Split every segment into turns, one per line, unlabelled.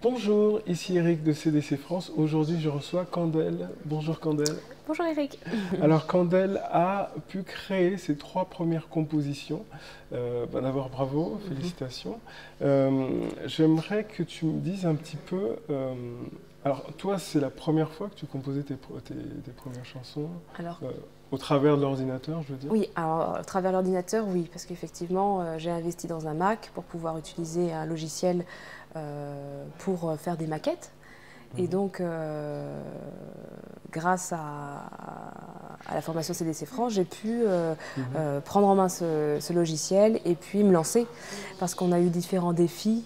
Bonjour, ici Eric de CDC France. Aujourd'hui, je reçois Candel. Bonjour Candel.
Bonjour Eric.
Alors Candel a pu créer ses 3 premières compositions. D'abord bravo, félicitations. J'aimerais que tu me dises un petit peu. Alors toi, c'est la première fois que tu composais tes premières chansons
Alors,
au travers de l'ordinateur, je veux dire.
oui, alors à travers l'ordinateur, oui, parce qu'effectivement, j'ai investi dans un Mac pour pouvoir utiliser un logiciel pour faire des maquettes. Et donc, grâce à la formation CDC France, j'ai pu prendre en main ce logiciel et puis me lancer. Parce qu'on a eu différents défis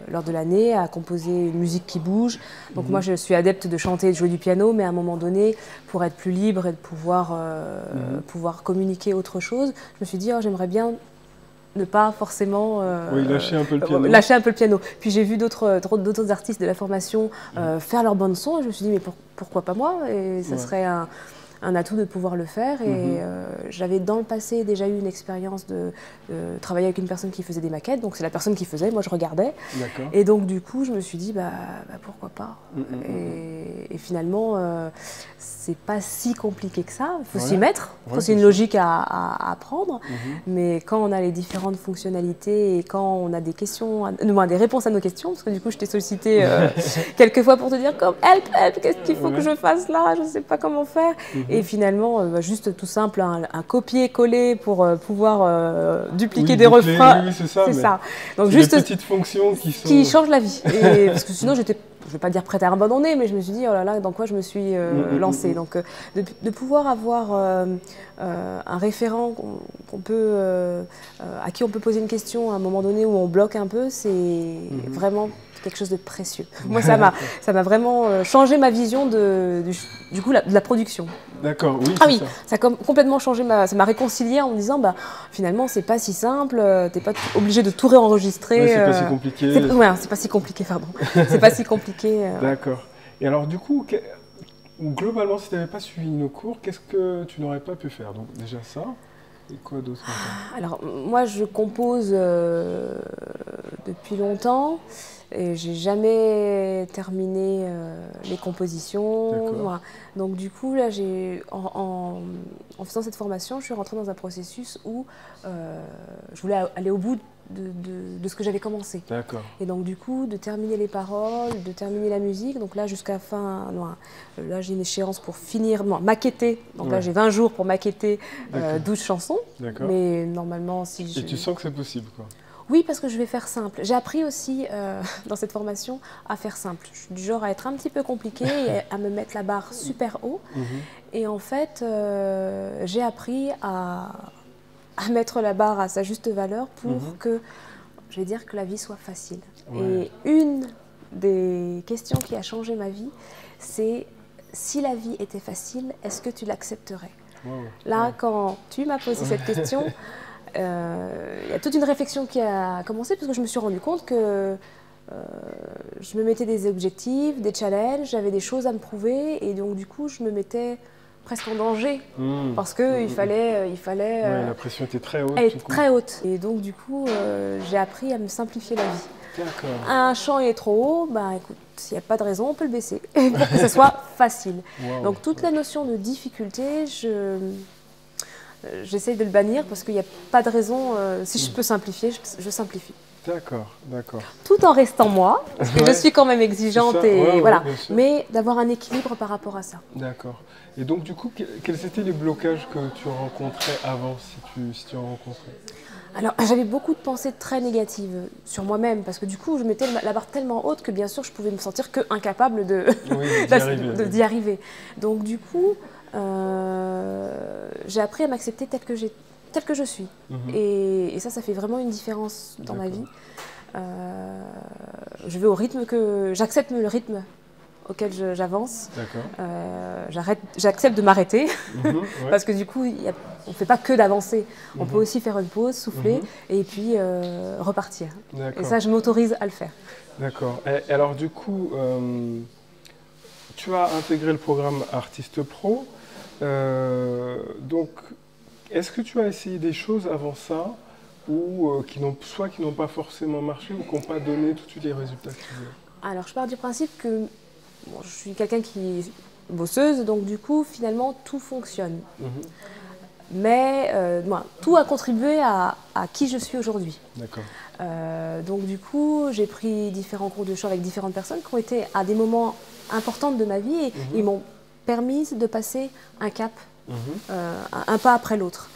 lors de l'année à composer une musique qui bouge. Donc moi, je suis adepte de chanter et de jouer du piano, mais à un moment donné, pour être plus libre et de pouvoir communiquer autre chose, je me suis dit, oh, j'aimerais bien ne pas forcément
Oui, lâcher un peu le piano.
lâcher un peu le piano. Puis j'ai vu d'autres artistes de la formation faire leur bande son et je me suis dit mais pourquoi pas moi? Et ça serait un atout de pouvoir le faire. Et j'avais dans le passé déjà eu une expérience de travailler avec une personne qui faisait des maquettes. Donc c'est la personne qui faisait, moi je regardais. Et donc du coup je me suis dit pourquoi pas. Et finalement c'est pas si compliqué que ça. Il faut s'y mettre. C'est une logique à apprendre. Mais quand on a les différentes fonctionnalités et quand on a des questions, des réponses à nos questions, parce que du coup je t'ai sollicité quelques fois pour te dire comme help, qu'est-ce qu'il faut que je fasse là, je sais pas comment faire. Et finalement, juste tout simple, un copier-coller pour pouvoir dupliquer des refrains.
Oui, c'est ça.
C'est ça.
Donc juste des petites fonctions qui
changent la vie. Et, parce que sinon, j'étais, je ne vais pas dire prête à abandonner, mais je me suis dit, oh là là, dans quoi je me suis lancée. Donc de pouvoir avoir un référent à qui on peut poser une question à un moment donné où on bloque un peu, c'est vraiment quelque chose de précieux. Moi, ça m'a vraiment changé ma vision de la production.
D'accord, oui.
Ah oui, ça a complètement changé, ça m'a réconcilié en me disant, finalement, c'est pas si simple, t'es pas obligé de tout réenregistrer.
C'est pas si compliqué.
C'est pas si compliqué, pardon. C'est pas si compliqué.
D'accord. Et alors, du coup, globalement, si tu n'avais pas suivi nos cours, qu'est-ce que tu n'aurais pas pu faire? Donc, déjà ça. Et quoi d'autre?
Alors, moi, je compose depuis longtemps. Et j'ai jamais terminé les compositions. Voilà. Donc du coup, là, en faisant cette formation, je suis rentrée dans un processus où je voulais aller au bout de ce que j'avais commencé. Et donc du coup, de terminer les paroles, de terminer la musique. Donc là, jusqu'à fin... là, j'ai une échéance pour finir, maqueter. Donc là, j'ai 20 jours pour maqueter 12 chansons. Mais normalement, si je...
Et tu sens que c'est possible, quoi?
Oui, parce que je vais faire simple. J'ai appris aussi dans cette formation à faire simple. Je suis du genre à être un petit peu compliquée et à me mettre la barre super haut. Et en fait, j'ai appris à mettre la barre à sa juste valeur pour que, je vais dire, que la vie soit facile. Et une des questions qui a changé ma vie, c'est si la vie était facile, est-ce que tu l'accepterais? Là, quand tu m'as posé cette question, il y a toute une réflexion qui a commencé parce que je me suis rendu compte que je me mettais des objectifs, des challenges, j'avais des choses à me prouver et donc du coup je me mettais presque en danger parce qu'il fallait...
la pression était très haute.
Très haute. Et donc du coup j'ai appris à me simplifier la vie. Un champ est trop haut, écoute, s'il n'y a pas de raison, on peut le baisser pour que ce soit facile. Donc toute la notion de difficulté, j'essaye de le bannir parce qu'il n'y a pas de raison, si je peux simplifier, je simplifie.
D'accord.
Tout en restant moi, parce que je suis quand même exigeante, voilà, mais d'avoir un équilibre par rapport à ça.
D'accord. Et donc du coup, quels étaient les blocages que tu rencontrais avant, si tu en rencontrais?
Alors j'avais beaucoup de pensées très négatives sur moi-même, parce que du coup je mettais la barre tellement haute que bien sûr je pouvais me sentir incapable d'y arriver. Donc du coup, j'ai appris à m'accepter tel que je suis. Et ça fait vraiment une différence dans ma vie. Je vais au rythme j'accepte le rythme auquel j'avance. J'accepte de m'arrêter parce que du coup, on ne fait pas que d'avancer. On peut aussi faire une pause, souffler et puis repartir. Et ça, je m'autorise à le faire.
D'accord. Et alors du coup, tu as intégré le programme Artiste Pro. Donc, est-ce que tu as essayé des choses avant ça ou soit qui n'ont pas forcément marché ou qui n'ont pas donné tout de suite les résultats que tu veux?
Alors, je pars du principe que bon, je suis quelqu'un qui est bosseuse, donc du coup, finalement, tout fonctionne. Mais tout a contribué à qui je suis aujourd'hui.
D'accord.
Donc du coup, j'ai pris différents cours de chant avec différentes personnes qui ont été à des moments importants de ma vie et ils m'ont permis de passer un cap, un pas après l'autre.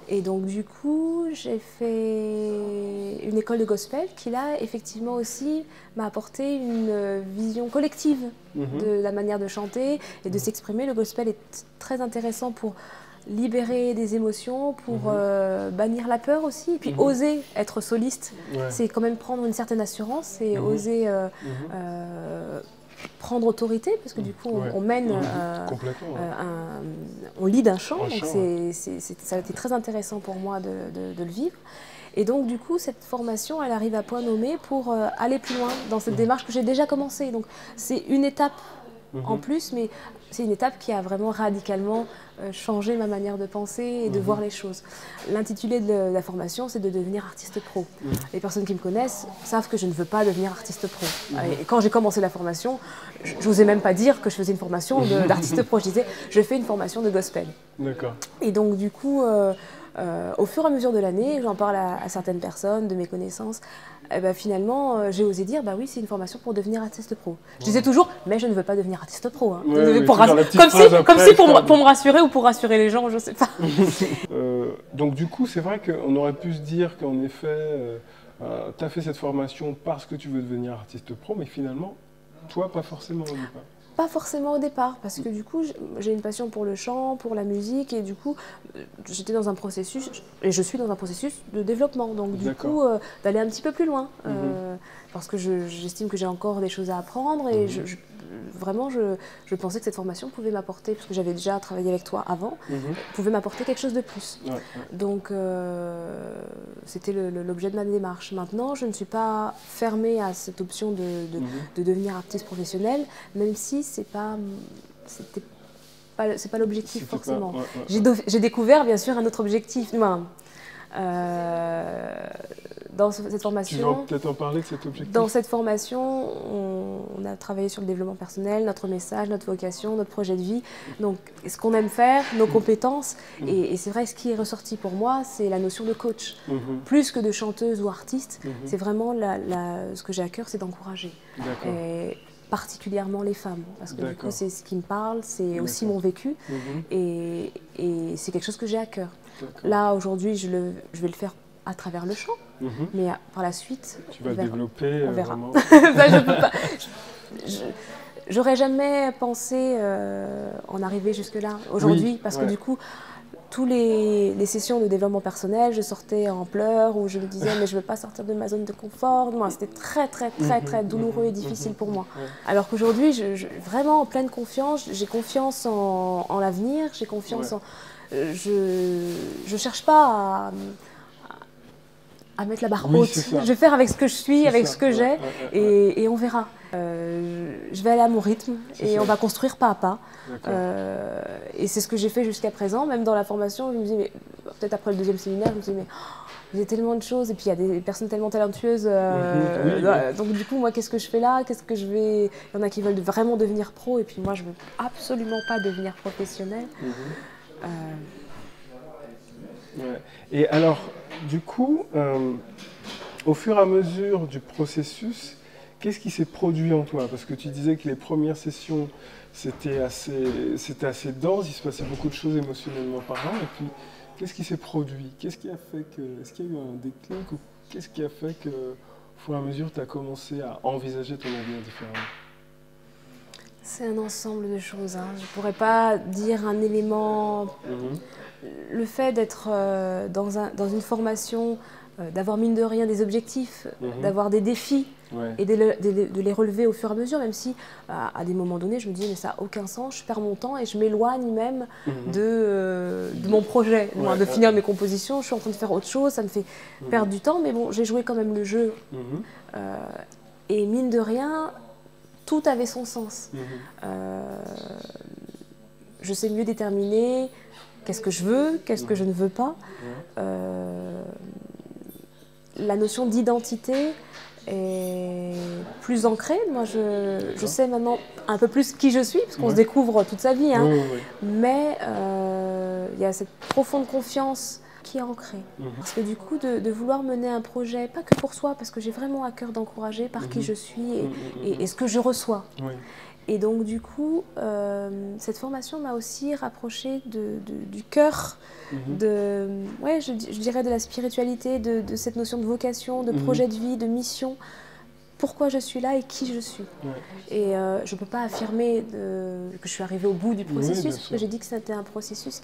Et donc du coup, j'ai fait une école de gospel qui là, effectivement aussi, m'a apporté une vision collective de la manière de chanter et de s'exprimer. Le gospel est très intéressant pour libérer des émotions, pour bannir la peur aussi, et puis oser être soliste, c'est quand même prendre une certaine assurance et oser prendre autorité, parce que du coup on mène, on lead un chant, donc ça a été très intéressant pour moi de le vivre. Et donc du coup cette formation elle arrive à point nommé pour aller plus loin dans cette démarche que j'ai déjà commencée. Donc c'est une étape en plus, mais c'est une étape qui a vraiment radicalement changé ma manière de penser et de voir les choses. L'intitulé de la formation, c'est de devenir artiste pro. Les personnes qui me connaissent savent que je ne veux pas devenir artiste pro. Et quand j'ai commencé la formation, je n'osais même pas dire que je faisais une formation d'artiste pro. Je disais, je fais une formation de gospel.
D'accord.
Et donc du coup, au fur et à mesure de l'année, j'en parle à certaines personnes de mes connaissances. Et ben finalement, j'ai osé dire, bah oui, c'est une formation pour devenir artiste pro. Je disais toujours, mais je ne veux pas devenir artiste pro. Hein. Comme si pour me rassurer ou pour rassurer les gens, je ne sais pas.
Donc du coup, c'est vrai qu'on aurait pu se dire qu'en effet, tu as fait cette formation parce que tu veux devenir artiste pro, mais finalement, toi, pas forcément au départ.
Pas forcément au départ, parce que du coup, j'ai une passion pour le chant, pour la musique, et du coup, j'étais dans un processus, et je suis dans un processus de développement, donc du coup, d'aller un petit peu plus loin, parce que j'estime que j'ai encore des choses à apprendre, et vraiment, je pensais que cette formation pouvait m'apporter, parce que j'avais déjà travaillé avec toi avant, pouvait m'apporter quelque chose de plus. Donc, c'était l'objet de ma démarche. Maintenant, je ne suis pas fermée à cette option de devenir artiste professionnel, même si c'est pas l'objectif forcément. J'ai découvert, bien sûr, un autre objectif. Dans cette formation,
tu vas peut-être en parler de cet objectif.
Dans cette formation, on a travaillé sur le développement personnel, notre message, notre vocation, notre projet de vie. Donc, ce qu'on aime faire, nos compétences. Et c'est vrai, ce qui est ressorti pour moi, c'est la notion de coach. Plus que de chanteuse ou artiste, c'est vraiment ce que j'ai à cœur, c'est d'encourager. Et particulièrement les femmes, parce que du coup, c'est ce qui me parle, c'est aussi mon vécu. Et c'est quelque chose que j'ai à cœur. Là, aujourd'hui, je vais le faire à travers le chant, mais par la suite,
tu vas développer,
on verra.
Vraiment.
Ça, je peux pas. J'aurais jamais pensé en arriver jusque-là aujourd'hui, parce que du coup, toutes les sessions de développement personnel, je sortais en pleurs, où je me disais mais je ne veux pas sortir de ma zone de confort. C'était très douloureux et difficile pour moi. Alors qu'aujourd'hui, vraiment en pleine confiance, j'ai confiance en l'avenir, j'ai confiance en... Je cherche pas à mettre la barre haute. Je vais faire avec ce que je suis, avec ce que j'ai, et on verra. Je vais aller à mon rythme et on va construire pas à pas. Et c'est ce que j'ai fait jusqu'à présent. Même dans la formation, je me dis, mais peut-être après le deuxième séminaire, je me dis, mais il y a tellement de choses, et puis il y a des personnes tellement talentueuses. Donc du coup, moi, qu'est-ce que je fais là? Qu'est-ce que je vais... Il y en a qui veulent vraiment devenir pro, et puis moi, je veux absolument pas devenir professionnel.
Et alors, du coup, au fur et à mesure du processus, qu'est-ce qui s'est produit en toi? Parce que tu disais que les premières sessions, c'était assez dense, il se passait beaucoup de choses émotionnellement parlant, et puis qu'est-ce qui s'est produit? Qu'est-ce qui a fait que... Est-ce qu'il y a eu un déclic, ou qu'est-ce qui a fait que, au fur et à mesure, tu as commencé à envisager ton avenir différemment?
C'est un ensemble de choses. Je ne pourrais pas dire un élément... Le fait d'être dans une formation, d'avoir mine de rien des objectifs, d'avoir des défis et de les relever au fur et à mesure, même si à des moments donnés je me dis mais ça n'a aucun sens, je perds mon temps et je m'éloigne même de mon projet, de finir mes compositions, je suis en train de faire autre chose, ça me fait perdre du temps, mais bon, j'ai joué quand même le jeu et mine de rien, tout avait son sens. Je sais mieux déterminer qu'est-ce que je veux, qu'est-ce que je ne veux pas. la notion d'identité est plus ancrée. Moi, je sais maintenant un peu plus qui je suis, parce qu'on se découvre toute sa vie. Hein. Mais il y a cette profonde confiance qui est ancrée. Parce que du coup, de vouloir mener un projet, pas que pour soi, parce que j'ai vraiment à cœur d'encourager par qui je suis et ce que je reçois. Et donc, du coup, cette formation m'a aussi rapprochée du cœur, je dirais de la spiritualité, de cette notion de vocation, de projet de vie, de mission. Pourquoi je suis là et qui je suis. Et je ne peux pas affirmer que je suis arrivée au bout du processus, parce que j'ai dit que c'était un processus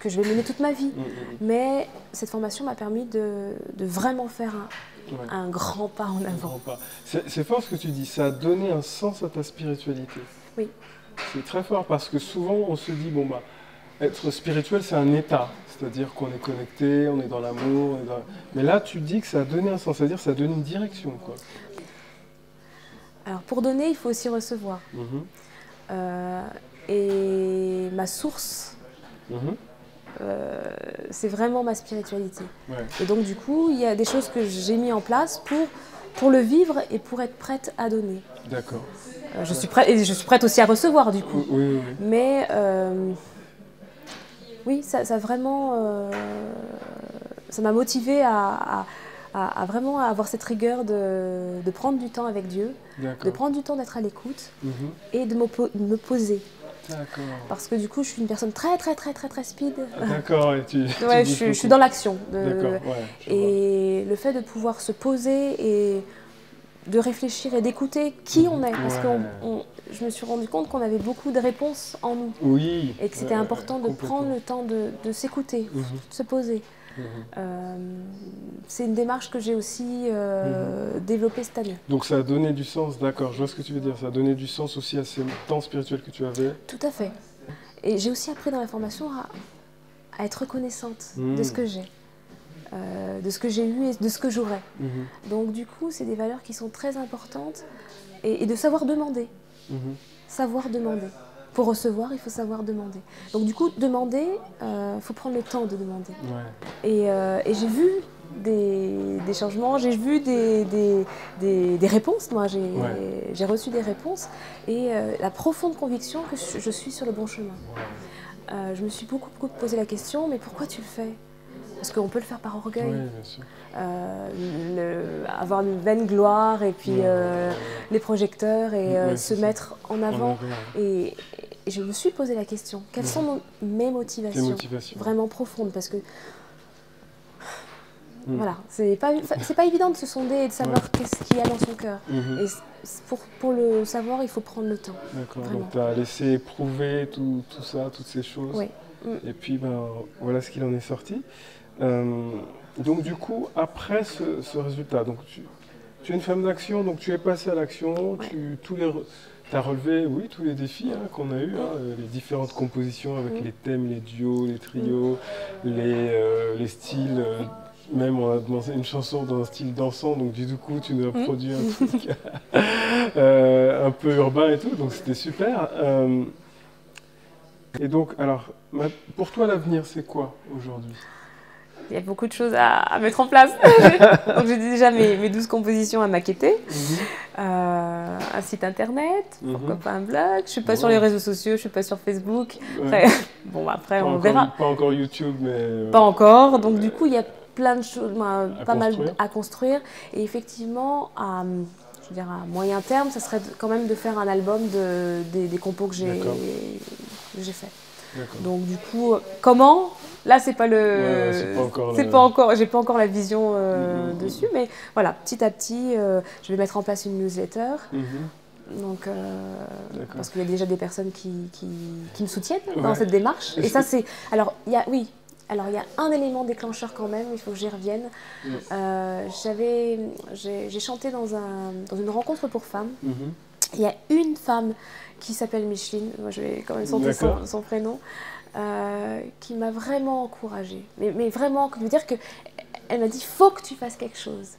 que je vais mener toute ma vie. Mais cette formation m'a permis de vraiment faire un grand pas en avant.
C'est fort ce que tu dis, ça a donné un sens à ta spiritualité.
Oui.
C'est très fort parce que souvent on se dit, bon bah, être spirituel c'est un état, c'est-à-dire qu'on est connecté, on est dans l'amour, mais là tu dis que ça a donné un sens, c'est-à-dire que ça a donné une direction, quoi.
Alors pour donner, il faut aussi recevoir. Et ma source, c'est vraiment ma spiritualité. Et donc du coup, il y a des choses que j'ai mis en place pour le vivre et pour être prête à donner.
D'accord.
Je suis prête aussi à recevoir du coup. Mais oui, ça vraiment, ça m'a motivée à vraiment avoir cette rigueur de prendre du temps avec Dieu, de prendre du temps d'être à l'écoute et de me poser. Parce que du coup, je suis une personne très speed.
D'accord.
Je suis dans l'action. Et le fait de pouvoir se poser et de réfléchir et d'écouter qui on est. Parce que je me suis rendu compte qu'on avait beaucoup de réponses en nous.
Oui.
Et que c'était important de prendre le temps de s'écouter, de se poser. C'est une démarche que j'ai aussi développée cette année.
Donc ça a donné du sens, d'accord, je vois ce que tu veux dire, ça a donné du sens aussi à ces temps spirituels que tu avais.
Tout à fait. Et j'ai aussi appris dans la formation à être reconnaissante de ce que j'ai, de ce que j'ai eu et de ce que j'aurai. Donc du coup, c'est des valeurs qui sont très importantes et de savoir demander. Savoir demander. Pour recevoir, il faut savoir demander. Donc du coup, demander, faut prendre le temps de demander. Et j'ai vu des changements, j'ai vu des réponses. Moi, j'ai reçu des réponses et la profonde conviction que je suis sur le bon chemin. Je me suis beaucoup posé la question, mais pourquoi tu le fais ? Parce qu'on peut le faire par orgueil,
bien sûr.
avoir une vaine gloire et puis les projecteurs et se mettre en avant. Et je me suis posé la question, quelles sont mes motivations vraiment profondes, parce que voilà, c'est pas évident de se sonder et de savoir qu'est-ce qu'il y a dans son cœur. Et pour le savoir, il faut prendre le temps.
D'accord, donc tu as laissé éprouver tout ça, toutes ces choses. Et puis voilà ce qu'il en est sorti. Donc du coup, après ce résultat, donc tu es une femme d'action, donc tu es passée à l'action, tu as relevé tous les défis qu'on a eus, les différentes compositions avec les thèmes, les duos, les trios, les styles. Même on a demandé une chanson dans un style dansant, donc du coup tu nous as produit un truc un peu urbain et tout, donc c'était super. Et donc, alors, pour toi l'avenir c'est quoi aujourd'hui ?
Il y a beaucoup de choses à mettre en place. Donc j'ai déjà mes 12 compositions à maqueter, un site internet, pourquoi pas un blog. Je ne suis pas sur les réseaux sociaux, je ne suis pas sur Facebook. Après on verra.
Pas encore YouTube, mais...
Pas encore, donc du coup il y a plein de choses, pas mal à construire. Et effectivement, à moyen terme, ça serait quand même de faire un album des compos que j'ai fait. Donc du coup, comment ? Là, c'est pas j'ai pas encore la vision dessus, mais voilà, petit à petit, je vais mettre en place une newsletter. Donc, parce qu'il y a déjà des personnes qui me soutiennent dans cette démarche. Et ça, c'est... Alors, il y a un élément déclencheur quand même, il faut que j'y revienne. J'ai chanté dans une rencontre pour femmes. Il y a une femme qui s'appelle Micheline, moi je vais quand même chanter son prénom, qui m'a vraiment encouragée. Mais vraiment, je veux dire qu'elle m'a dit, il faut que tu fasses quelque chose.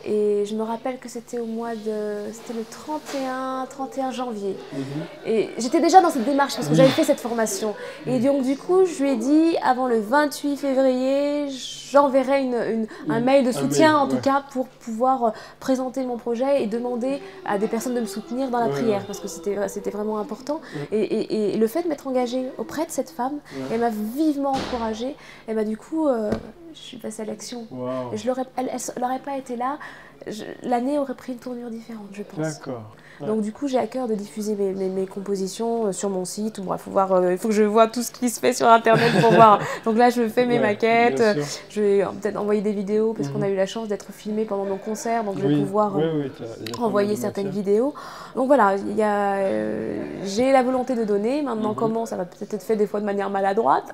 Et je me rappelle que c'était c'était le 31 janvier. Et j'étais déjà dans cette démarche parce que j'avais fait cette formation. Et donc du coup, je lui ai dit, avant le 28 février, j'enverrai un mail de soutien, en tout cas, pour pouvoir présenter mon projet et demander à des personnes de me soutenir dans la prière, parce que c'était vraiment important. Et le fait de m'être engagée auprès de cette femme, elle m'a vivement encouragée. Elle m'a du coup, je suis passée à l'action.
Wow.
Elle n'aurait pas été là, l'année aurait pris une tournure différente, je pense.
D'accord.
Donc du coup, j'ai à cœur de diffuser mes compositions sur mon site. Bref, il faut que je vois tout ce qui se fait sur Internet pour voir. Donc là, je fais mes maquettes. Je vais peut-être envoyer des vidéos parce qu'on a eu la chance d'être filmés pendant nos concerts. Donc je vais pouvoir envoyer certaines vidéos. Donc voilà, j'ai la volonté de donner. Maintenant, comment ça va peut-être être fait des fois de manière maladroite.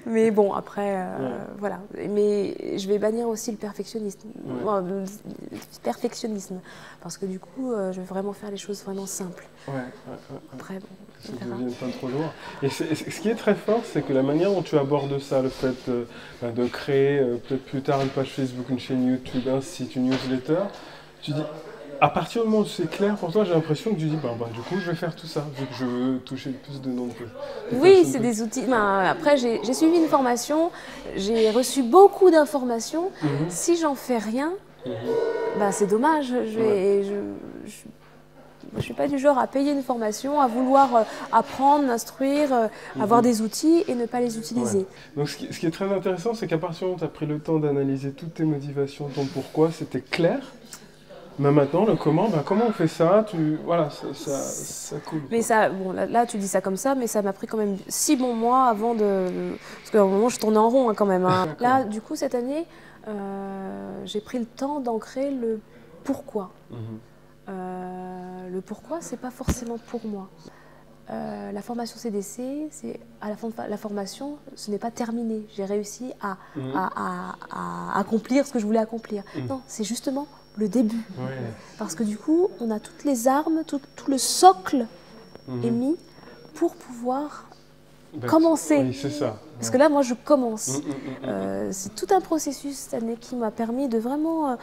Mais bon, après, voilà. Mais je vais bannir aussi le perfectionnisme. Parce que du coup, je veux vraiment faire les choses vraiment simples. Après, bon,
ça ne devienne pas trop loin. Et ce qui est très fort, c'est que la manière dont tu abordes ça, le fait de créer peut-être plus tard une page Facebook, une chaîne YouTube, un site, une newsletter, tu dis, à partir du moment où c'est clair pour toi, j'ai l'impression que tu dis, du coup, je vais faire tout ça, vu que je veux toucher plus de nombre.
Oui, c'est des outils. Après, j'ai suivi une formation, j'ai reçu beaucoup d'informations. Si j'en fais rien, c'est dommage. Je ne suis pas du genre à payer une formation, à vouloir apprendre, m'instruire, avoir des outils et ne pas les utiliser.
Donc ce qui est très intéressant, c'est qu'à partir du moment où tu as pris le temps d'analyser toutes tes motivations, ton pourquoi, c'était clair. Mais maintenant, le comment, comment on fait ça, ça coule.
Mais ça, bon, là, tu dis ça comme ça, mais ça m'a pris quand même 6 bons mois avant de... Parce qu'à un moment, je tournais en rond quand même. Là, du coup, cette année, j'ai pris le temps d'ancrer le pourquoi. Le pourquoi, c'est pas forcément pour moi. La formation CDC, à la fin de la formation, ce n'est pas terminé. J'ai réussi à accomplir ce que je voulais accomplir. Non, c'est justement le début. Parce que du coup, on a toutes les armes, tout le socle est mis pour pouvoir commencer.
Oui, c'est ça.
Parce que là, moi, je commence. C'est tout un processus cette année qui m'a permis de vraiment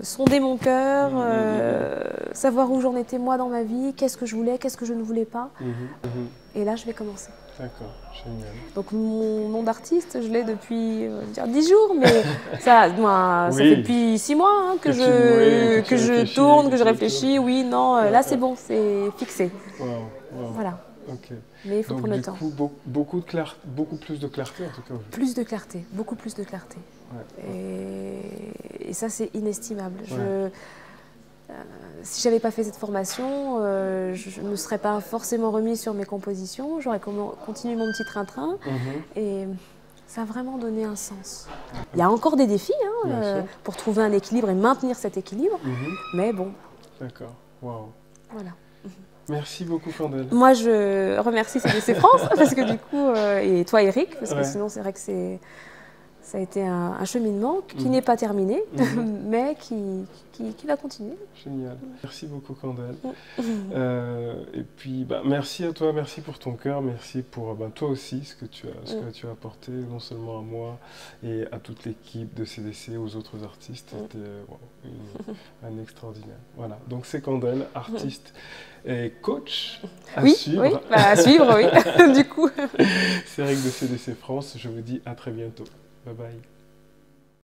sonder mon cœur, savoir où j'en étais moi dans ma vie, qu'est-ce que je voulais, qu'est-ce que je ne voulais pas. Et là, je vais commencer.
D'accord, génial.
Donc mon nom d'artiste, je l'ai depuis 10 jours, mais ça fait depuis 6 mois que je tourne, que je réfléchis. Oui, non, là c'est bon, c'est fixé. Voilà.
Okay.
Mais il faut prendre le temps.
Beaucoup plus de clarté en tout cas.
Plus de clarté, beaucoup plus de clarté. Et ça c'est inestimable. Si j'avais pas fait cette formation, je ne me serais pas forcément remise sur mes compositions, j'aurais continué mon petit train-train et ça a vraiment donné un sens. Il y a encore des défis pour trouver un équilibre et maintenir cet équilibre, mais bon.
D'accord, waouh.
Voilà.
Merci beaucoup Candel.
Moi je remercie CDC France parce que du coup, et toi Eric, parce que sinon c'est vrai que ça a été un cheminement qui n'est pas terminé, mais qui va continuer.
Génial. Merci beaucoup, Candel. Et puis, merci à toi, merci pour ton cœur, merci pour toi aussi, ce que tu as apporté, non seulement à moi et à toute l'équipe de CDC, aux autres artistes. C'était un extraordinaire. Voilà, donc c'est Candel, artiste et coach à suivre.
Oui, à suivre, oui, du coup.
C'est Eric de CDC France, je vous dis à très bientôt. Bye bye.